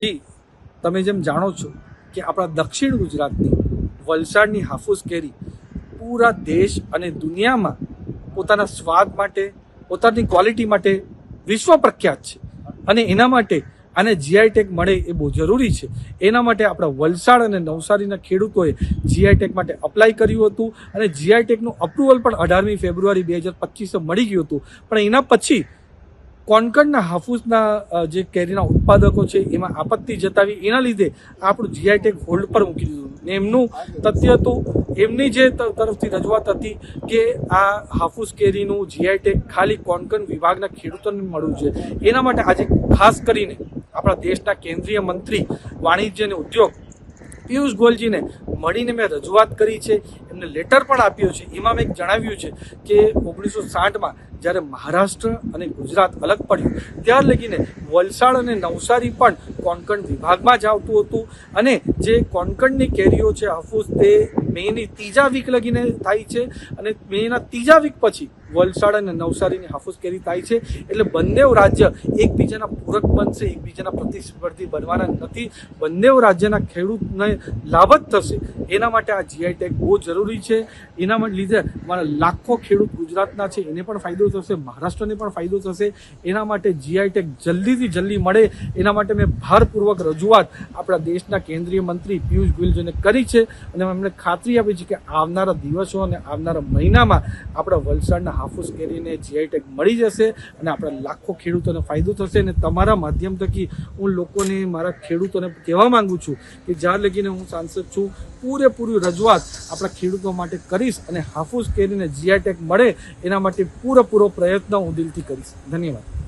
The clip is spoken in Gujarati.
જી, તમે જેમ જાણો છો કે આપણા દક્ષિણ ગુજરાતની વલસાડની હાફૂસ કેરી પૂરા દેશ અને દુનિયામાં પોતાના સ્વાદ માટે, પોતાની ક્વોલિટી માટે વિશ્વ પ્રખ્યાત છે અને એના માટે આને જીઆઈ ટેગ મળે એ બહુ જરૂરી છે. એના માટે આપણા વલસાડ અને નવસારીના ખેડૂતોએ જીઆઈ ટેગ માટે અપ્લાય કર્યું હતું અને જીઆઈ ટેગનું અપ્રુવલ પણ 18મી ફેબ્રુઆરી 2025 મળી ગયું હતું. પણ એના પછી કોણકણના હાફૂસના જે કેરીના ઉત્પાદકો છે એમાં આપત્તિ જતાવી, એના લીધે આપણું જીઆઈ ટેગ હોલ્ડ પર મૂકી દીધું. ને એમનું તથ્ય હતું, એમની જે તરફથી રજૂઆત હતી કે આ હાફૂસ કેરીનું જીઆઈ ટેગ ખાલી કોણકણ વિભાગના ખેડૂતોને મળવું છે. એના માટે આજે ખાસ કરીને આપણા દેશના કેન્દ્રીય મંત્રી વાણિજ્ય અને ઉદ્યોગ પિયુષ ગોયલજીને મળીને મેં રજૂઆત કરી છે, એમને લેટર પણ આપ્યો છે. એમાં મેં જણાવ્યું છે કે 1960માં જ્યારે મહારાષ્ટ્ર અને ગુજરાત અલગ પડ્યું ત્યાર લગીને વલસાડ અને નવસારી પણ કોણકણ વિભાગમાં જ આવતું હતું અને જે કોણકણની કેરીઓ છે હાફૂસ તે મેની ત્રીજા વીક લગીને થાય છે અને મેના ત્રીજા વીક પછી વલસાડ અને નવસારીની હાફૂસ કેરી થાય છે. એટલે બંને રાજ્ય એકબીજાના પૂરક બનશે, એકબીજાના પ્રતિસ્પર્ધી બનવાના નથી. બંને રાજ્યના ખેડૂતને લાભ જ થશે. એના માટે આ જીઆઈ ટેગ બહુ જરૂરી છે. એના લીધે મારા લાખો ખેડૂત ગુજરાતના છે એને પણ ફાયદો થશે, મહારાષ્ટ્રને પણ ફાયદો થશે. એના માટે જીઆઈ ટેગ જલ્દીથી જલ્દી મળે એના માટે મેં ભારપૂર્વક રજૂઆત આપણા દેશના કેન્દ્રીય મંત્રી પિયુષ ગોયલજીને કરી છે અને એમને ખાતરી આપી છે કે આવનારા દિવસો અને આવનારા મહિનામાં આપણા વલસાડના હાફૂસ કેરીને જીઆઈ ટેગ મળી જશે અને આપણા લાખો ખેડૂતોને ફાયદો થશે. અને તમારા માધ્યમ થકી હું લોકોને, મારા ખેડૂતોને કહેવા માંગુ છું કે જ્યાં લગીને હું સાંસદ છું પૂરેપૂરી રજૂઆત આપણા ખેડૂતો માટે કરીશ અને હાફૂસ કેરીને જીઆઈ ટેગ મળે એના માટે પૂરેપૂરો પ્રયત્ન હું દિલથી કરીશ. ધન્યવાદ.